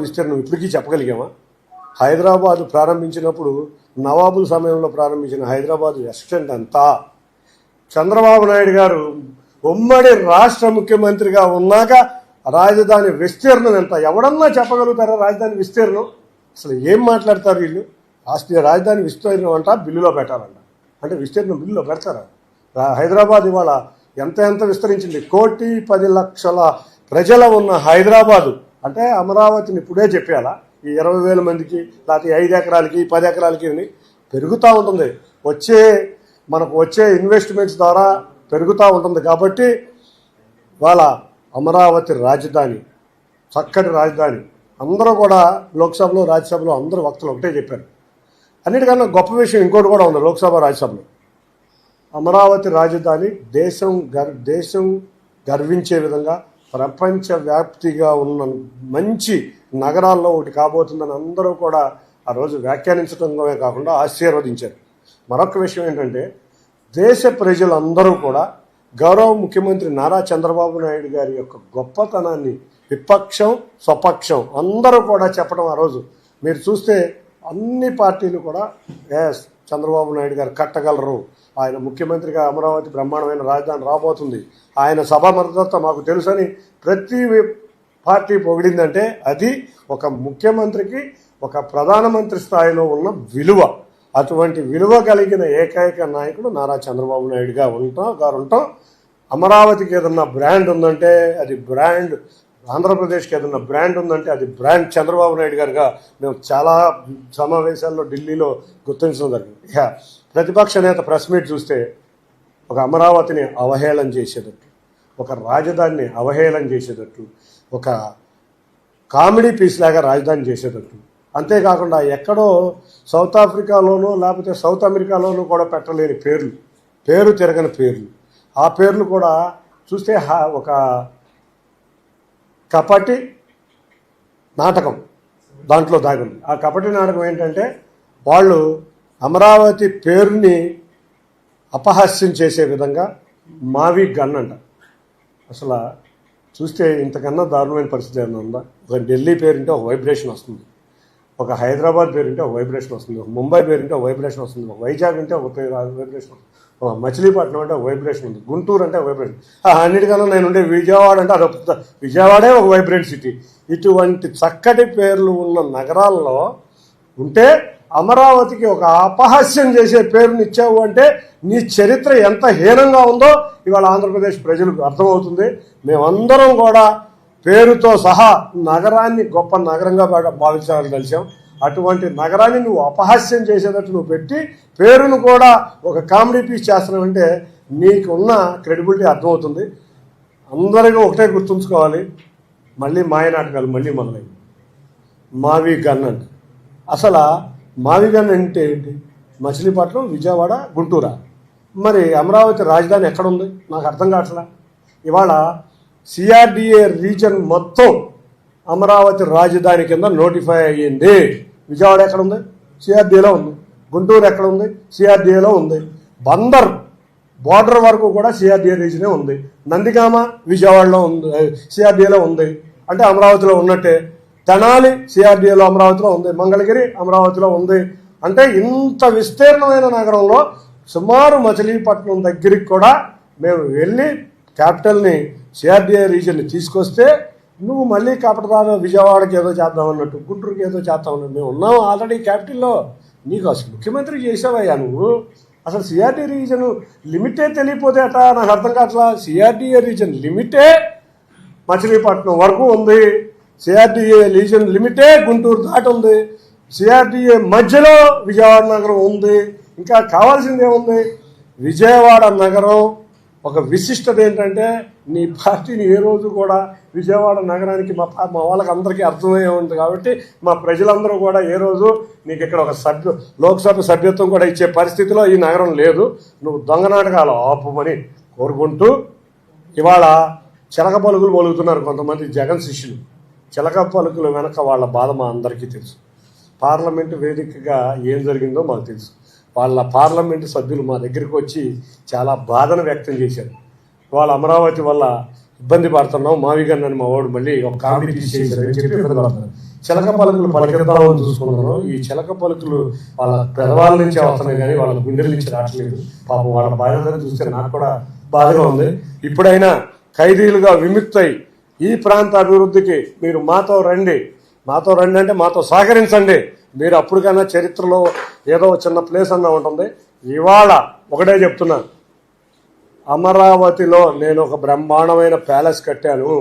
విస్తీర్ణం ఇప్పటికీ చెప్పగలిగామా? హైదరాబాదు ప్రారంభించినప్పుడు నవాబుల సమయంలో ప్రారంభించిన హైదరాబాదు ఎక్స్టెంట్ అంతా చంద్రబాబు నాయుడు గారు ఉమ్మడి రాష్ట్ర ముఖ్యమంత్రిగా ఉన్నాక రాజధాని విస్తీర్ణం ఎంత? ఎవడన్నా చెప్పగలుగుతారా రాజధాని విస్తీర్ణం? అసలు ఏం మాట్లాడతారు వీళ్ళు? రాజధాని విస్తీర్ణం అంట బిల్లులో పెట్టాలంట. అంటే విస్తీర్ణం బిల్లులో పెడతారా? హైదరాబాద్ ఇవాళ ఎంత విస్తరించింది? 1,10,00,000 ప్రజల ఉన్న హైదరాబాదు అంటే అమరావతిని ఇప్పుడే చెప్పాలా? ఈ 20,000 మందికి లేకపోతే 5 ఎకరాలకి 10 ఎకరాలకి పెరుగుతూ ఉంటుంది. మనకు వచ్చే ఇన్వెస్ట్మెంట్స్ ద్వారా పెరుగుతూ ఉంటుంది. కాబట్టి వాళ్ళ అమరావతి రాజధాని చక్కటి రాజధాని. అందరూ కూడా లోక్సభలో రాజ్యసభలో అందరూ వక్తలు ఒకటే చెప్పారు. అన్నిటికన్నా గొప్ప విషయం ఇంకోటి కూడా ఉంది. లోక్సభ రాజ్యసభలో అమరావతి రాజధాని దేశం గర్వించే విధంగా ప్రపంచవ్యాప్తిగా ఉన్న మంచి నగరాల్లో ఒకటి కాబోతుందని అందరూ కూడా ఆ రోజు వ్యాఖ్యానించడమే కాకుండా ఆశీర్వదించారు. మరొక విషయం ఏంటంటే దేశ ప్రజలందరూ కూడా గౌరవ ముఖ్యమంత్రి నారా చంద్రబాబు నాయుడు గారి యొక్క గొప్పతనాన్ని విపక్షం స్వపక్షం అందరూ కూడా చెప్పడం ఆ రోజు మీరు చూస్తే అన్ని పార్టీలు కూడా చంద్రబాబు నాయుడు గారు కట్టగలరు, ఆయన ముఖ్యమంత్రిగా అమరావతి బ్రహ్మాండమైన రాజధాని రాబోతుంది, ఆయన సభామర్దత మాకు తెలుసని ప్రతి పార్టీ పొగిడిందంటే అది ఒక ముఖ్యమంత్రికి ఒక ప్రధానమంత్రి స్థాయిలో ఉన్న విలువ. అటువంటి విలువ కలిగిన ఏకైక నాయకుడు నారా చంద్రబాబు నాయుడు గారు ఉంటాం. అమరావతికి ఏదన్నా బ్రాండ్ ఉందంటే అది బ్రాండ్, ఆంధ్రప్రదేశ్కి ఏదన్నా బ్రాండ్ ఉందంటే అది బ్రాండ్ చంద్రబాబు నాయుడు గారుగా మేము చాలా సమావేశాల్లో ఢిల్లీలో గుర్తించడం జరిగింది. ఇక ప్రతిపక్ష నేత ప్రెస్ మీట్ చూస్తే ఒక అమరావతిని అవహేళన చేసేటట్టు, ఒక రాజధానిని అవహేళన చేసేటట్టు, ఒక కామెడీ పీస్ లాగా రాజధాని చేసేటట్టు, అంతేకాకుండా ఎక్కడో సౌత్ ఆఫ్రికాలోనూ లేకపోతే సౌత్ అమెరికాలోనూ కూడా పెట్టలేని పేరు తిరగని పేర్లు. ఆ పేర్లు కూడా చూస్తే ఒక కపటి నాటకం దాంట్లో దాగింది. ఆ కపటి నాటకం ఏంటంటే వాళ్ళు అమరావతి పేరుని అపహాస్యం చేసే విధంగా మావి గన్ అంట. అసలు చూస్తే ఇంతకన్నా దారుణమైన పరిస్థితి ఏమైనా ఉందా? ఒక ఢిల్లీ పేరుంటే ఒక వైబ్రేషన్ వస్తుంది, ఒక హైదరాబాద్ పేరుంటే ఒక వైబ్రేషన్ వస్తుంది, ఒక ముంబై పేరుంటే ఒక వైబ్రేషన్ వస్తుంది, ఒక వైజాగ్ అంటే ఒక వైబ్రేషన్ వస్తుంది, ఒక మచిలీపట్నం అంటే ఒక వైబ్రేషన్ ఉంది, గుంటూరు అంటే ఒక వైబ్రేషన్. అన్నిటికన్నా నేను ఉండే విజయవాడ అంటే అదొక విజయవాడే ఒక వైబ్రెంట్ సిటీ. ఇటువంటి చక్కటి పేర్లు ఉన్న నగరాల్లో ఉంటే అమరావతికి ఒక అపహాస్యం చేసే పేరుని ఇచ్చావు అంటే నీ చరిత్ర ఎంత హీనంగా ఉందో ఇవాళ ఆంధ్రప్రదేశ్ ప్రజలకు అర్థమవుతుంది. మేమందరం కూడా పేరుతో సహా నగరాన్ని గొప్ప నగరంగా భావించాలని కలిసాం. అటువంటి నగరాన్ని నువ్వు అపహాస్యం చేసేటట్టు నువ్వు పెట్టి పేరును కూడా ఒక కామెడీ పీస్ చేస్తున్నావంటే నీకున్న క్రెడిబిలిటీ అర్థమవుతుంది. అందరికీ ఒకటే గుర్తుంచుకోవాలి, మళ్ళీ మాయనాటకాలు మళ్ళీ మొదలైంది. మావి గన్ అంటే అసలు మావి గన్ అంటే ఏంటి? మచిలీపట్నం, విజయవాడ, గుంటూరా? మరి అమరావతి రాజధాని ఎక్కడుంది? నాకు అర్థం కావట్లా. ఇవాళ సిఆర్డిఏ రీజన్ మొత్తం అమరావతి రాజధాని కింద నోటిఫై అయ్యింది. విజయవాడ ఎక్కడ ఉంది? సిఆర్డీఏలో ఉంది. గుంటూరు ఎక్కడ ఉంది? సిఆర్డీఏలో ఉంది. బందర్ బోర్డర్ వరకు కూడా సిఆర్డీఏ రీజనే ఉంది. నందిగామ విజయవాడలో ఉంది, సిఆర్డీఏలో ఉంది. అంటే అమరావతిలో ఉన్నట్టే. తెనాలి సిఆర్డీఏలో అమరావతిలో ఉంది, మంగళగిరి అమరావతిలో ఉంది. అంటే ఇంత విస్తీర్ణమైన నగరంలో సుమారు మచిలీపట్నం దగ్గరికి కూడా మేము వెళ్ళి క్యాపిటల్ని సిఆర్డీఏ రీజన్ని తీసుకొస్తే నువ్వు మళ్ళీ కాపటదారు విజయవాడకి ఏదో చేద్దామన్నట్టు, గుంటూరుకి ఏదో చేద్దామన్నట్టు. మేము ఉన్నాం ఆల్రెడీ క్యాపిటల్లో. నీకు అసలు ముఖ్యమంత్రి చేసావయ్యా నువ్వు. అసలు సిఆర్డీ రీజన్ లిమిటే తెలియపోతే అట నాకు అర్థం కావట్లా. సిఆర్డీఏ రీజన్ లిమిటే మచిలీపట్నం వరకు ఉంది, సిఆర్డీఏ రీజన్ లిమిటే గుంటూరు దాటి ఉంది, సిఆర్డీఏ మధ్యలో విజయవాడ నగరం ఉంది. ఇంకా కావాల్సింది ఏముంది? విజయవాడ నగరం ఒక విశిష్టత ఏంటంటే నీ పార్టీని ఏ రోజు కూడా విజయవాడ నగరానికి మా వాళ్ళకి అందరికీ అర్థమయ్యే ఉంది. కాబట్టి మా ప్రజలందరూ కూడా ఏ రోజు నీకు ఇక్కడ ఒక లోక్సభ సభ్యత్వం కూడా ఇచ్చే పరిస్థితిలో ఈ నగరం లేదు. నువ్వు దొంగ నాటకాలు ఆపుమని కోరుకుంటూ ఇవాళ చిలక పలుకులు పలుకుతున్నారు కొంతమంది జగన్ శిష్యులు. చిలక పలుకులు వెనక వాళ్ళ బాధ మా అందరికీ తెలుసు. పార్లమెంటు వేదికగా ఏం జరిగిందో మాకు తెలుసు. వాళ్ళ పార్లమెంటు సభ్యులు మా దగ్గరికి వచ్చి చాలా బాధను వ్యక్తం చేశారు. వాళ్ళ అమరావతి వల్ల ఇబ్బంది పడుతున్నాం, మావిగన్ అని మా వాడు మళ్ళీ ఒక కామెడీ తీసేసారని చెప్పి ఇబ్బంది పడుతున్నారు. చిలక పలుకులు పలికిద్దామని చూసుకున్నాను. ఈ చిలక పలుకులు వాళ్ళ పెదవాళ్ళ నుంచి వస్తున్నాయి కానీ వాళ్ళ గుండెల నుంచి రావట్లేదు. పాపం వాళ్ళ బాధ్యతను చూస్తే నాకు కూడా బాధగా ఉంది. ఇప్పుడైనా ఖైదీలుగా విముక్తై ఈ ప్రాంత అభివృద్ధికి మీరు మాతో రండి అంటే మాతో సహకరించండి. మీరు అప్పటికైనా చరిత్రలో ఏదో చిన్న ప్లేస్ అన్నా ఉంటుంది. ఇవాళ ఒకటే చెప్తున్నా, అమరావతిలో నేను ఒక బ్రహ్మాండమైన ప్యాలెస్ కట్టాను.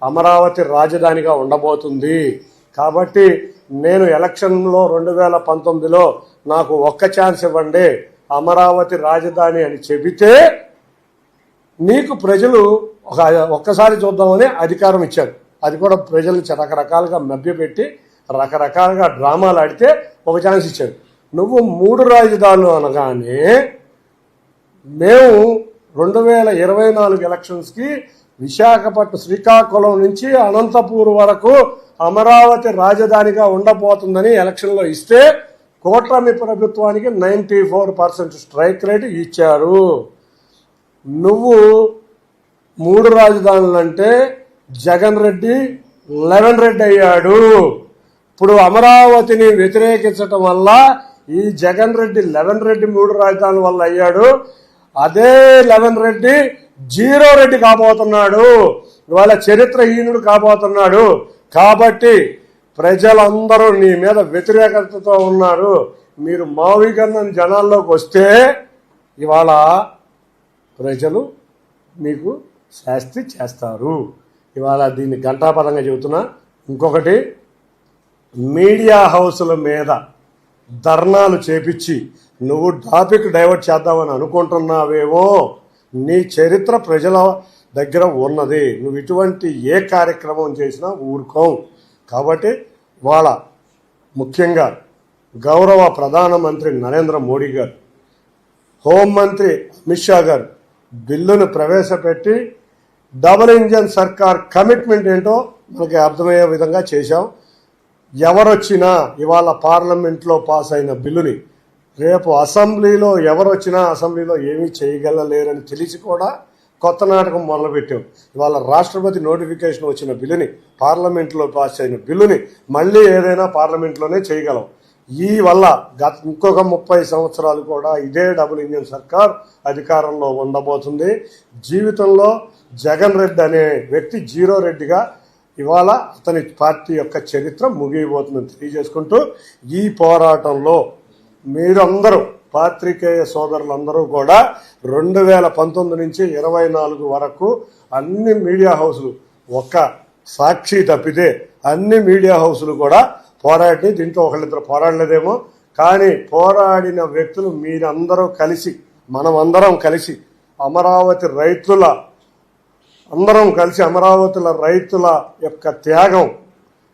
అమరావతి రాజధానిగా ఉండబోతుంది. కాబట్టి నేను ఎలక్షన్లో 2019లో నాకు ఒక్క ఛాన్స్ ఇవ్వండి, అమరావతి రాజధాని అని చెబితే నీకు ప్రజలు ఒక్కసారి చూద్దామని అధికారం ఇచ్చారు. అది కూడా ప్రజల్ని రకరకాలుగా మభ్యపెట్టి రకరకాలుగా డ్రామాలు ఆడితే ఒక ఛాన్స్ ఇచ్చారు. నువ్వు 3 రాజధానులు అనగానే మేము 2024 ఎలక్షన్స్కి విశాఖపట్నం శ్రీకాకుళం నుంచి అనంతపూర్ వరకు అమరావతి రాజధానిగా ఉండబోతుందని ఎలక్షన్లో ఇస్తే కూటమి ప్రభుత్వానికి 94% స్ట్రైక్ రేట్ ఇచ్చారు. నువ్వు 3 రాజధానులు అంటే జగన్ రెడ్డి 11 రెడ్డి అయ్యాడు. ఇప్పుడు అమరావతిని వ్యతిరేకించటం వల్ల ఈ జగన్ రెడ్డి 11 రెడ్డి 3 రాజధానుల వల్ల అయ్యాడు. అదే 11 రెడ్డి 0 రెడ్డి కాబోతున్నాడు. ఇవాళ చరిత్రహీనుడు కాబోతున్నాడు. కాబట్టి ప్రజలందరూ నీ మీద వ్యతిరేకతతో ఉన్నారు. మీరు మావిగన్నని జనాల్లోకి వస్తే ఇవాళ ప్రజలు మీకు శాస్తి చేస్తారు. ఇవాళ దీన్ని ఘంటాపదంగా చెబుతున్నా. ఇంకొకటి, మీడియా హౌసుల మీద ధర్నాలు చేపించి నువ్వు టాపిక్ డైవర్ట్ చేద్దామని అనుకుంటున్నావేమో. నీ చరిత్ర ప్రజల దగ్గర ఉన్నది. నువ్వు ఇటువంటి ఏ కార్యక్రమం చేసినా ఊరుకోం. కాబట్టి వాళ్ళ ముఖ్యంగా గౌరవ ప్రధానమంత్రి నరేంద్ర మోడీ గారు, హోంమంత్రి అమిత్ షా గారు బిల్లును ప్రవేశపెట్టి డబుల్ ఇంజన్ సర్కార్ కమిట్మెంట్ ఏంటో మనకి అర్థమయ్యే విధంగా చేశాం. ఎవరొచ్చినా ఇవాళ పార్లమెంట్లో పాస్ అయిన బిల్లుని రేపు అసెంబ్లీలో ఎవరొచ్చినా అసెంబ్లీలో ఏమీ చేయగలలేరని తెలిసి కూడా కొత్త నాటకం మొదలుపెట్టాం. ఇవాళ రాష్ట్రపతి నోటిఫికేషన్ వచ్చిన బిల్లుని, పార్లమెంట్లో పాస్ అయిన బిల్లుని మళ్ళీ ఏదైనా పార్లమెంట్లోనే చేయగలం. ఈ వల్ల ఇంకొక 30 సంవత్సరాలు కూడా ఇదే డబుల్ ఇంజన్ సర్కార్ అధికారంలో ఉండబోతుంది. జీవితంలో జగన్ రెడ్డి అనే వ్యక్తి 0 రెడ్డిగా ఇవాళ అతని పార్టీ యొక్క చరిత్ర ముగియబోతుందని తెలియజేసుకుంటూ, ఈ పోరాటంలో మీరందరూ పాత్రికేయ సోదరులందరూ కూడా 2019 నుంచి 24 వరకు అన్ని మీడియా హౌసులు, ఒక్క సాక్షి తప్పితే అన్ని మీడియా హౌసులు కూడా పోరాడి, దీంట్లో ఒకళ్ళిద్దరు పోరాడలేదేమో కానీ పోరాడిన వ్యక్తులు మీరందరూ కలిసి, మనమందరం కలిసి అమరావతి రైతుల యొక్క త్యాగం,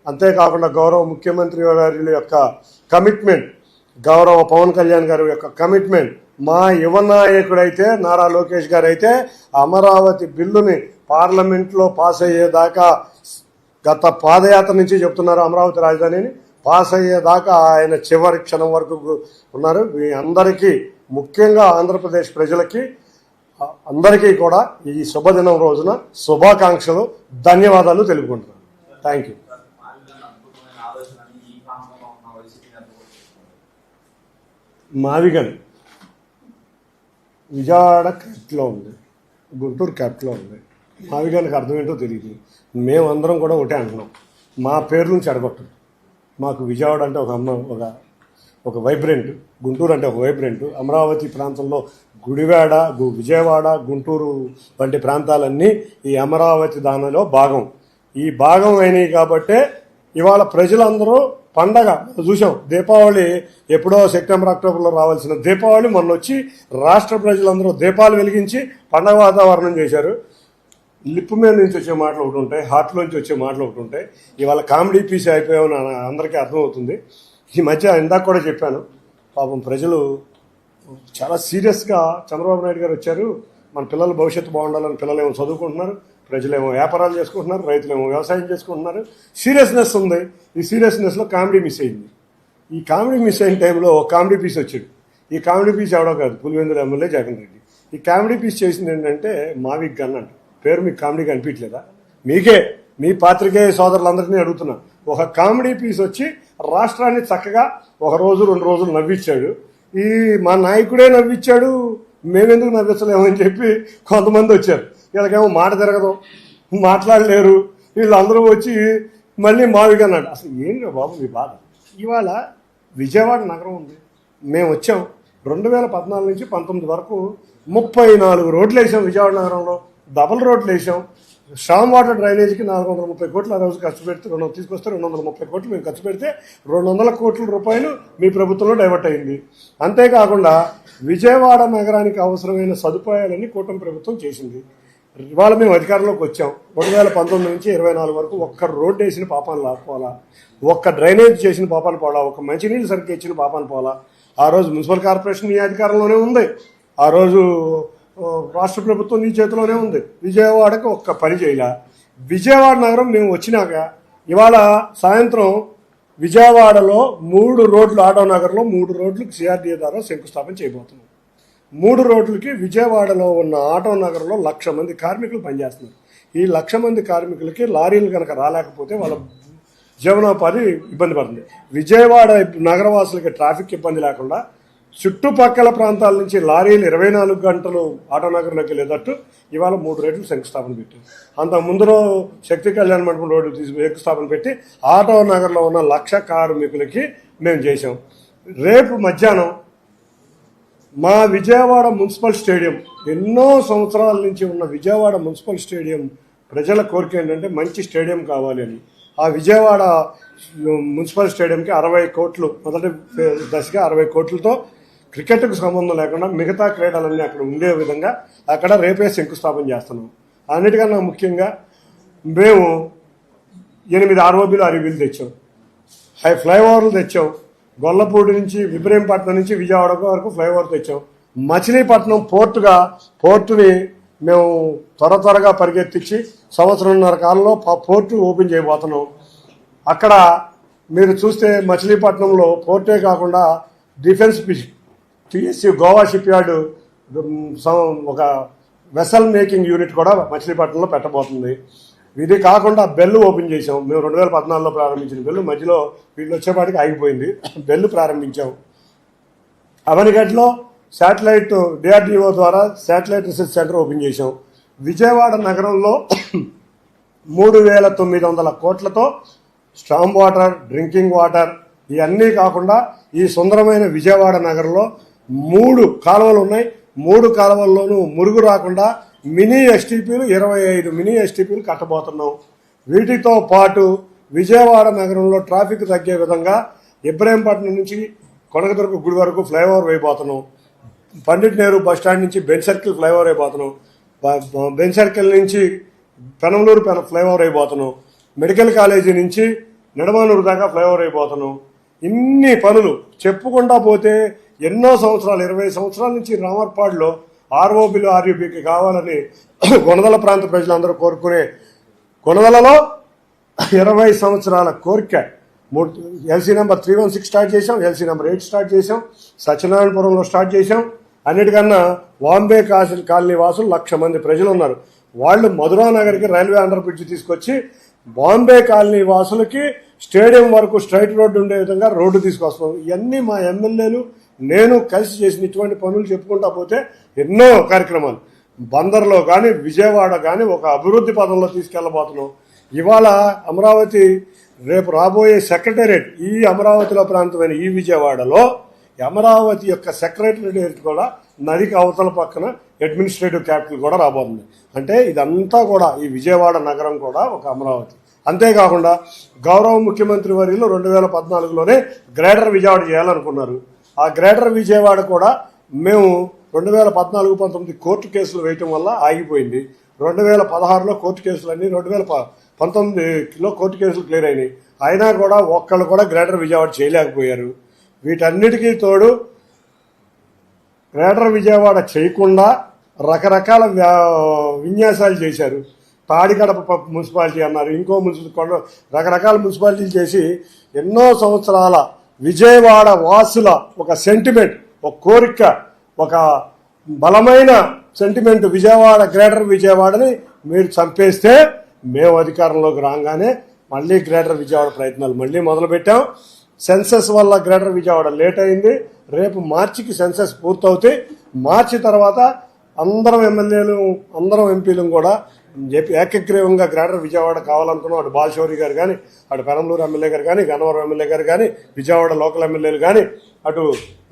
అంతేకాకుండా గౌరవ ముఖ్యమంత్రి గారి యొక్క కమిట్మెంట్, గౌరవ పవన్ కళ్యాణ్ గారి యొక్క కమిట్మెంట్, మా యువ నాయకుడైతే నారా లోకేష్ గారు అయితే అమరావతి బిల్లుని పార్లమెంట్లో పాస్ అయ్యేదాకా, గత పాదయాత్ర నుంచి చెప్తున్నారు అమరావతి రాజధానిని పాస్ అయ్యేదాకా ఆయన చివరి క్షణం వరకు ఉన్నారు. మీ అందరికీ, ముఖ్యంగా ఆంధ్రప్రదేశ్ ప్రజలకి అందరికీ కూడా ఈ శుభదినం రోజున శుభాకాంక్షలు, ధన్యవాదాలు తెలుపుకుంటున్నాను. Thank you. మావిగన్ విజయవాడ క్యాపిటల్లో ఉంది, గుంటూరు క్యాపిటల్లో ఉంది. మావిగన్కి అర్థం ఏంటో తెలియదు. మేమందరం కూడా ఒకటే అంటున్నాం, మా పేరు నుంచి అడగొట్టదు. మాకు విజయవాడ అంటే ఒక వైబ్రెంట్, గుంటూరు అంటే ఒక వైబ్రెంట్. అమరావతి ప్రాంతంలో గుడివాడ, విజయవాడ, గుంటూరు వంటి ప్రాంతాలన్నీ ఈ అమరావతి దానిలో భాగం. ఈ భాగం అయినాయి కాబట్టే ఇవాళ ప్రజలందరూ పండగ చూసాం. దీపావళి ఎప్పుడో సెప్టెంబర్ అక్టోబర్లో రావాల్సిన దీపావళి మొన్న వచ్చి రాష్ట్ర ప్రజలందరూ దీపాలు వెలిగించి పండగ వాతావరణం చేశారు. లిప్ మీద నుంచి వచ్చే మాటలు ఒకటి ఉంటాయి, హార్ట్లోంచి వచ్చే మాటలు ఒకటి ఉంటాయి. ఇవాళ కామెడీ పీస్ అయిపోయామని అందరికీ అర్థమవుతుంది. ఈ మధ్య ఇందాక కూడా చెప్పాను, పాపం ప్రజలు చాలా సీరియస్గా చంద్రబాబు నాయుడు గారు వచ్చారు, మన పిల్లల భవిష్యత్తు బాగుండాలని, పిల్లలేమో చదువుకుంటున్నారు, ప్రజలేమో వ్యాపారాలు చేసుకుంటున్నారు, రైతులేమో వ్యవసాయం చేసుకుంటున్నారు. సీరియస్నెస్ ఉంది. ఈ సీరియస్నెస్లో కామెడీ మిస్ అయింది. ఈ కామెడీ మిస్ అయిన టైంలో ఒక కామెడీ పీస్ వచ్చాడు. ఈ కామెడీ పీస్ ఎవడో కాదు, పులివెందుల ఎమ్మెల్యే జగన్ రెడ్డి. ఈ కామెడీ పీస్ చేసింది ఏంటంటే మావిగన్ అంట. పేరు మీకు కామెడీగా అనిపించలేదా? మీకే, మీ పాత్రికేయ సోదరులందరినీ అడుగుతున్నా, ఒక కామెడీ పీస్ వచ్చి రాష్ట్రాన్ని చక్కగా ఒక రోజు 2 రోజులు నవ్వించాడు. ఈ మా నాయకుడే నవ్వించాడు, మేమెందుకు నవ్వించలేము అని చెప్పి కొంతమంది వచ్చారు. వీళ్ళకేమో మాట తిరగదు, మాట్లాడలేరు. వీళ్ళందరూ వచ్చి మళ్ళీ మావిగా అన్నాడు. అసలు ఏంటి బాబు మీ బాధ? ఇవాళ విజయవాడ నగరం ఉంది, మేము వచ్చాం 2014 నుంచి 19 వరకు 34 రోడ్లు వేసాం విజయవాడ నగరంలో. డబుల్ రోడ్లు వేసాం. స్టామ్ వాటర్ డ్రైనేజీకి 430 కోట్లు ఆ రోజు ఖర్చు పెడితే తీసుకొస్తే 230 కోట్లు మేము ఖర్చు పెడితే 200 కోట్ల రూపాయలు మీ ప్రభుత్వంలో డైవర్ట్ అయింది. అంతేకాకుండా విజయవాడ నగరానికి అవసరమైన సదుపాయాలన్నీ కూటమి ప్రభుత్వం చేసింది. ఇవాళ మేము అధికారంలోకి వచ్చాం. 2019 నుంచి 24 వరకు ఒక్క రోడ్డు వేసిన పాపాలు లాక్కోవాలా, ఒక్క డ్రైనేజ్ చేసిన పాపాలు పోలా, ఒక్క మంచినీళ్ళు సరిగ్గా ఇచ్చిన పాపాలు పోలా. ఆ రోజు మున్సిపల్ కార్పొరేషన్ మీ అధికారంలోనే ఉంది, ఆ రోజు రాష్ట్ర ప్రభుత్వం నీ చేతిలోనే ఉంది. విజయవాడకి ఒక్క పని చేయాల. విజయవాడ నగరం మేము వచ్చినాక ఇవాళ సాయంత్రం విజయవాడలో 3 రోడ్లు, ఆటో నగర్లో 3 రోడ్లకు సిఆర్డీఏ ద్వారా శంకుస్థాపన చేయబోతున్నాం. 3 రోడ్లకి విజయవాడలో ఉన్న ఆటో నగర్లో 1,00,000 మంది కార్మికులు పనిచేస్తున్నారు. ఈ 1,00,000 మంది కార్మికులకి లారీలు కనుక రాలేకపోతే వాళ్ళ జీవనోపాధి ఇబ్బంది పడుతుంది. విజయవాడ నగరవాసులకి ట్రాఫిక్ ఇబ్బంది లేకుండా చుట్టుపక్కల ప్రాంతాల నుంచి లారీలు 24 గంటలు ఆటో నగర్లోకి వెళ్ళేటట్టు ఇవాళ 3 రోడ్లు శంకుస్థాపన పెట్టాం. అంత ముందులో శక్తి కళ్యాణ మండపం రోడ్డు శంకుస్థాపన పెట్టి ఆటో నగర్లో ఉన్న 1,00,000 కార్మికులకి మేము చేసాం. రేపు మధ్యాహ్నం మా విజయవాడ మున్సిపల్ స్టేడియం, ఎన్నో సంవత్సరాల నుంచి ఉన్న విజయవాడ మున్సిపల్ స్టేడియం ప్రజల కోరిక ఏంటంటే మంచి స్టేడియం కావాలి అని. ఆ విజయవాడ మున్సిపల్ స్టేడియంకి 60 కోట్లు, మొదటి దశగా 60 కోట్లతో క్రికెట్కు సంబంధం లేకుండా మిగతా క్రీడలన్నీ అక్కడ ఉండే విధంగా అక్కడ రేపే శంకుస్థాపన చేస్తున్నాం. అన్నిటికన్నా ముఖ్యంగా మేము 8 ఆర్ఓబీలు అరివీలు తెచ్చాం, ఫ్లైఓవర్లు తెచ్చాం. గొల్లపూడి నుంచి ఇబ్రహీంపట్నం నుంచి విజయవాడ వరకు ఫ్లైఓవర్ తెచ్చాం. మచిలీపట్నం పోర్టుని మేము త్వరగా పరిగెత్తించి 1.5 సంవత్సరం కాలంలో పోర్టు ఓపెన్ చేయబోతున్నాం. అక్కడ మీరు చూస్తే మచిలీపట్నంలో పోర్టే కాకుండా defence TSC Goa ship yard ఒక వెసల్ మేకింగ్ యూనిట్ కూడా మచిలీపట్నంలో పెట్టబోతుంది. ఇది కాకుండా బెల్లు ఓపెన్ చేసాం. మేము 2014లో ప్రారంభించిన బెల్లు మధ్యలో వీళ్ళు వచ్చేపాటికి ఆగిపోయింది. బెల్లు ప్రారంభించాం. అవనిగడ్లో శాటిలైట్ డిఆర్డిఓ ద్వారా శాటిలైట్ రీసెర్చ్ సెంటర్ ఓపెన్ చేసాం. విజయవాడ నగరంలో 3,900 కోట్లతో స్టామ్ వాటర్, డ్రింకింగ్ వాటర్ ఇవన్నీ కాకుండా ఈ సుందరమైన విజయవాడ నగరంలో 3 కాలువలు ఉన్నాయి. 3 కాలువల్లోనూ మురుగు రాకుండా మినీ ఎస్టీపీలు 25 మినీ ఎస్టీపీలు కట్టబోతున్నాం. వీటితో పాటు విజయవాడ నగరంలో ట్రాఫిక్ తగ్గే విధంగా ఇబ్రహీంపట్నం నుంచి కొనకదుర్గ గుడి వరకు ఫ్లైఓవర్ వేయబోతున్నాం. పండిట్ నెహ్రూ బస్టాండ్ నుంచి బెంచ్ సర్కిల్ ఫ్లైఓవర్ అయిపోతున్నాం. బెంచ్ సర్కిల్ నుంచి పెనంలూరు ఫ్లైఓవర్ అయిపోతున్నాం. మెడికల్ కాలేజీ నుంచి నిడమానూరు దాకా ఫ్లైఓవర్ అయిపోతున్నాం. ఇన్ని పనులు చెప్పుకుంటా పోతే ఎన్నో సంవత్సరాలు, 20 సంవత్సరాల నుంచి రామర్పాడులో ఆర్ఓబీలు ఆర్యూబీకి కావాలని కొనదల ప్రాంత ప్రజలందరూ కోరుకునే కొనదలలో 20 సంవత్సరాల కోరిక. ఎల్సీ నెంబర్ 316 స్టార్ట్ చేసాం, ఎల్సీ నెంబర్ 8 స్టార్ట్ చేసాం, సత్యనారాయణపురంలో స్టార్ట్ చేసాం. అన్నిటికన్నా బాంబే కాలనీ వాసులు 1,00,000 మంది ప్రజలు ఉన్నారు. వాళ్ళు మధురా నగర్కి రైల్వే అండర్ బ్రిడ్జ్ తీసుకొచ్చి బాంబే కాలనీ వాసులకి స్టేడియం వరకు స్ట్రైట్ రోడ్డు ఉండే విధంగా రోడ్డు తీసుకొస్తున్నాం. ఇవన్నీ మా ఎమ్మెల్యేలు నేను కలిసి చేసిన ఇటువంటి పనులు చెప్పుకుంటా పోతే ఎన్నో కార్యక్రమాలు. బందర్లో కానీ విజయవాడ కానీ ఒక అభివృద్ధి పదంలో తీసుకెళ్లబోతున్నాం. ఇవాళ అమరావతి, రేపు రాబోయే సెక్రటేరియట్ ఈ అమరావతిలో ప్రాంతమైన ఈ విజయవాడలో అమరావతి యొక్క సెక్రటేరియట్ కూడా నదికి అవతల పక్కన అడ్మినిస్ట్రేటివ్ క్యాపిటల్ కూడా రాబోతుంది. అంటే ఇదంతా కూడా ఈ విజయవాడ నగరం కూడా ఒక అమరావతి. అంతేకాకుండా గౌరవ ముఖ్యమంత్రి వర్యులు 2014లోనే గ్రేటర్ విజయవాడ చేయాలనుకున్నారు. ఆ గ్రేటర్ విజయవాడ కూడా మేము 2014-19 కోర్టు కేసులు వేయటం వల్ల ఆగిపోయింది. 2016లో కోర్టు కేసులన్నీ 2019లో కోర్టు కేసులు క్లియర్ అయినాయి. అయినా కూడా ఒక్కళ్ళు కూడా గ్రేటర్ విజయవాడ చేయలేకపోయారు. వీటన్నిటికీ తోడు గ్రేటర్ విజయవాడ చేయకుండా రకరకాల విన్యాసాలు చేశారు. తాడికడప మున్సిపాలిటీ అన్నారు, ఇంకో రకరకాల మున్సిపాలిటీలు చేసి ఎన్నో సంవత్సరాల విజయవాడ వాసుల ఒక సెంటిమెంట్, ఒక కోరిక, ఒక బలమైన సెంటిమెంట్ గ్రేటర్ విజయవాడని మీరు చంపేస్తే మేము అధికారంలోకి రాగానే మళ్ళీ గ్రేటర్ విజయవాడ ప్రయత్నాలు మళ్ళీ మొదలుపెట్టాం. సెన్సస్ వల్ల గ్రేటర్ విజయవాడ లేట్ అయింది. రేపు మార్చికి సెన్సస్ పూర్తవుతాయి. మార్చి తర్వాత అందరం ఎమ్మెల్యేలు అందరం ఎంపీలు కూడా ఏకగ్రీవంగా గ్రేటర్ విజయవాడ కావాలనుకున్నాం. అటు బాలశౌరి గారు కానీ, అటు పెరంబలూరు ఎమ్మెల్యే గారు కానీ, గన్నవరం ఎమ్మెల్యే గారు కానీ, విజయవాడ లోకల్ ఎమ్మెల్యేలు కానీ, అటు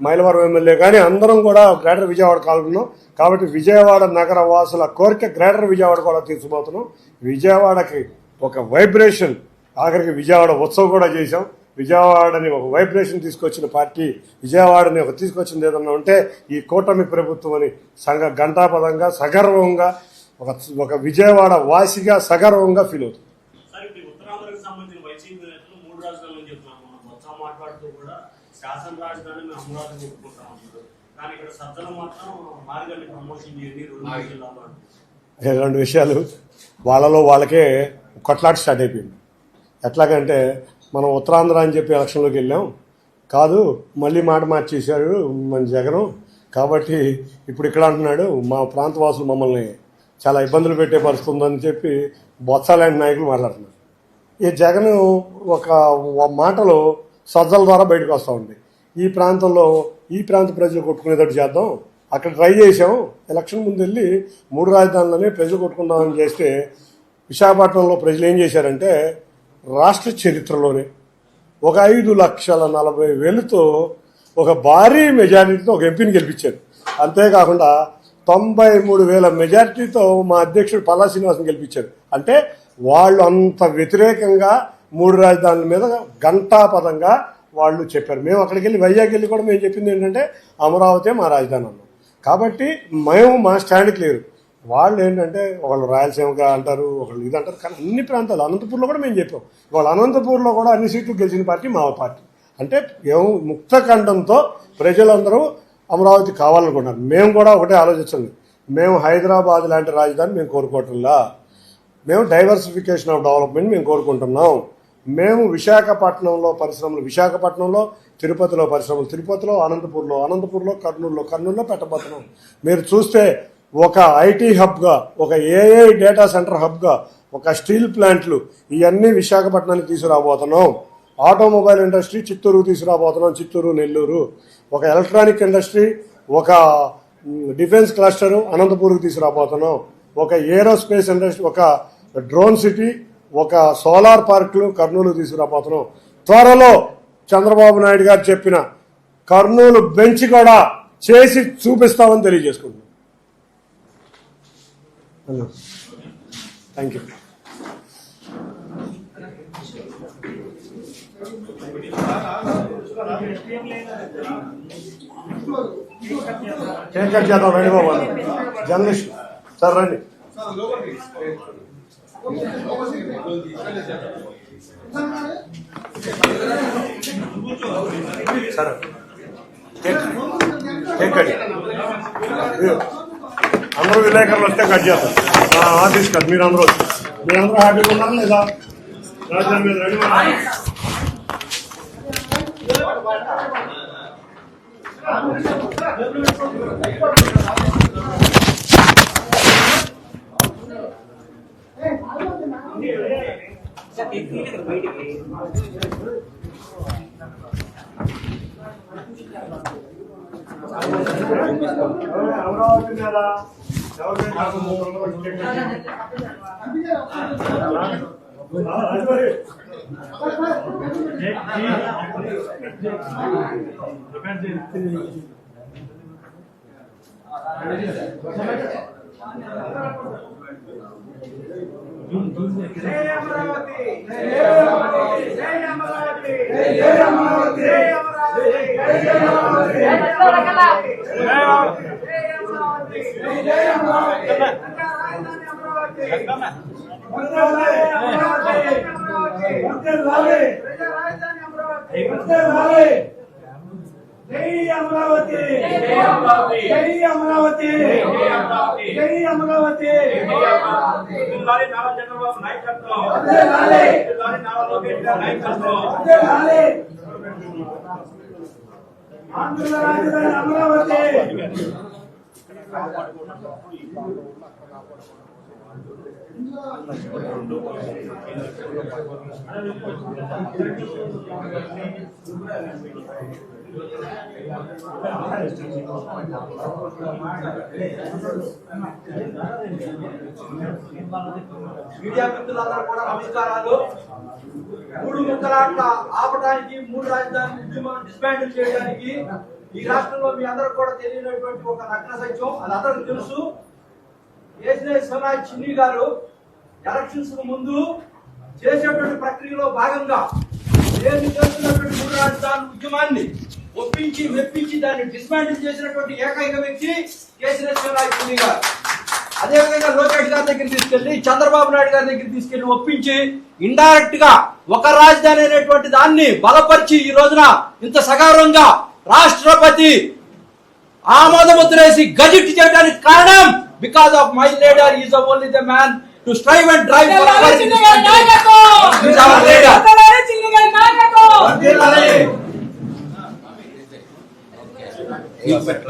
మైలవరం ఎమ్మెల్యే కానీ అందరం కూడా గ్రేటర్ విజయవాడ కావాలనుకున్నాం. కాబట్టి విజయవాడ నగర వాసుల కోరిక గ్రేటర్ విజయవాడ కూడా తీర్చబోతున్నాం. విజయవాడకి ఒక వైబ్రేషన్, ఆఖరికి విజయవాడ ఉత్సవం కూడా చేశాం. విజయవాడని ఒక వైబ్రేషన్ తీసుకొచ్చిన పార్టీ, విజయవాడని ఒక తీసుకొచ్చింది ఏదన్నా ఉంటే ఈ కూటమి ప్రభుత్వం అని గంటాపదంగా సగర్వంగా ఒక విజయవాడ వాసిగా సగర్వంగా ఫీల్ అవుతుంది. రెండు విషయాలు వాళ్ళలో వాళ్ళకే కొట్లాట స్టార్ట్ అయిపోయింది. ఎట్లాగంటే మనం ఉత్తరాంధ్ర అని చెప్పి ఎలక్షన్లోకి వెళ్ళాం కాదు, మళ్ళీ మాట మార్చేశాడు మన జగన్, కాబట్టి ఇప్పుడు ఇక్కడ అంటున్నాడు మా ప్రాంతవాసులు మమ్మల్ని చాలా ఇబ్బందులు పెట్టే పరిస్థితి ఉందని చెప్పి బొత్సాలాంటి నాయకులు మాట్లాడుతున్నారు. ఈ జగన్ ఒక మాటలు సజ్జల ద్వారా బయటకు వస్తూ ఉంది. ఈ ప్రాంతంలో ఈ ప్రాంత ప్రజలు కొట్టుకునేటట్టు చేద్దాం, అక్కడ ట్రై చేసాం, ఎలక్షన్ ముందు వెళ్ళి 3 రాజధానులని ప్రజలు కొట్టుకుందామని చేస్తే విశాఖపట్నంలో ప్రజలు ఏం చేశారంటే రాష్ట్ర చరిత్రలోనే ఒక 5,40,000తో ఒక భారీ మెజారిటీతో ఒక ఎంపీని గెలిపించారు. అంతేకాకుండా 93,000 మెజారిటీతో మా అధ్యక్షుడు పల్లా శ్రీనివాసన్ గెలిపించారు. అంటే వాళ్ళు అంత వ్యతిరేకంగా 3 రాజధానుల మీద గంటాపదంగా వాళ్ళు చెప్పారు. మేము అక్కడికి వెళ్ళి వైజాగ్ వెళ్ళి కూడా మేము చెప్పింది ఏంటంటే అమరావతి మా రాజధాని అన్నాం. కాబట్టి మేము మా స్టాండ్ క్లియర్. వాళ్ళు ఏంటంటే ఒకళ్ళు రాయలసీమగా అంటారు, ఒకళ్ళు ఇది అంటారు. కానీ అన్ని ప్రాంతాలు అనంతపూర్లో కూడా మేము చెప్పాం. వాళ్ళు అనంతపూర్లో కూడా అన్ని సీట్లు గెలిచిన పార్టీ మా పార్టీ. అంటే ముక్త ఖండంతో ప్రజలందరూ అమరావతి కావాలనుకున్నారు. మేము కూడా ఒకటే ఆలోచించండి, మేము హైదరాబాద్ లాంటి రాజధాని మేము కోరుకోవటంలా, మేము డైవర్సిఫికేషన్ ఆఫ్ డెవలప్మెంట్ మేము కోరుకుంటున్నాం. మేము విశాఖపట్నంలో పరిశ్రమలు విశాఖపట్నంలో, తిరుపతిలో పరిశ్రమలు తిరుపతిలో, అనంతపూర్లో, కర్నూలులో పెట్టబోతున్నాం. మీరు చూస్తే ఒక ఐటీ హబ్గా, ఒక ఏఐ డేటా సెంటర్ హబ్గా, ఒక స్టీల్ ప్లాంట్లు ఇవన్నీ విశాఖపట్నానికి తీసుకురాబోతున్నాం. ఆటోమొబైల్ ఇండస్ట్రీ చిత్తూరుకు తీసుకురాబోతున్నాం, చిత్తూరు, నెల్లూరు. ఒక ఎలక్ట్రానిక్ ఇండస్ట్రీ, ఒక డిఫెన్స్ క్లస్టరు అనంతపూర్కి తీసుకురాబోతున్నాం. ఒక ఏరోస్పేస్ ఇండస్ట్రీ, ఒక డ్రోన్ సిటీ, ఒక సోలార్ పార్కులు కర్నూలు తీసుకురాబోతున్నాం. త్వరలో చంద్రబాబు నాయుడు గారు చెప్పిన కర్నూలు బెంచ్ కూడా చేసి చూపిస్తామని తెలియజేసుకుంటున్నాం. Thank you. కేక్ కట్ చేద్దాం, రండి బాబు. జర్నలిస్ట్ సార్ రండి. సరే కేక్ కట్ అందరూ విలేకరులు వస్తే కట్ చేస్తాం. ఆఫీస్ కట్ మీరందరూ హ్యాపీగా ఉన్నారు లేదా? రాజధాని మీద రెడీ. అమరావతి మీద అమరావతి మీడియా మిత్రులందరూ కూడా నమస్కారాలు. మూడు ముక్కలాట ఆపడానికి, మూడు రాజధాని ఉద్యమం డిస్మాండిల్ చేయడానికి ఈ రాష్ట్రంలో మీ అందరూ కూడా తెలియనటువంటి ఒక నగ్న సత్యం, అది అందరికీ తెలుసు. కేసీఆర్ శివరాజ్ చిన్ని గారు ఎలక్షన్స్ ముందు చేసేటువంటి ప్రక్రియలో భాగంగా నేను చేస్తున్నటువంటి మూడు రాజధాని ఉద్యమాన్ని ఒప్పించి మెప్పించి దాన్ని డిస్మాండిల్ చేసినటువంటి ఏకైక వ్యక్తి కేసీఆర్ శివరాజ్ చిన్ని గారు. అదేవిధంగా లోకేష్ గారి దగ్గర తీసుకెళ్లి, చంద్రబాబు నాయుడు గారి దగ్గర తీసుకెళ్లి ఒప్పించి ఇండైరెక్ట్ గా ఒక రాజధాని అనేటువంటి దాన్ని బలపరిచి ఈ రోజున ఇంత సగౌరవంగా రాష్ట్రపతి ఆమోదముద్రేసి గజెట్ చేయడానికి కారణం because of my leader is only the man to strive and drive for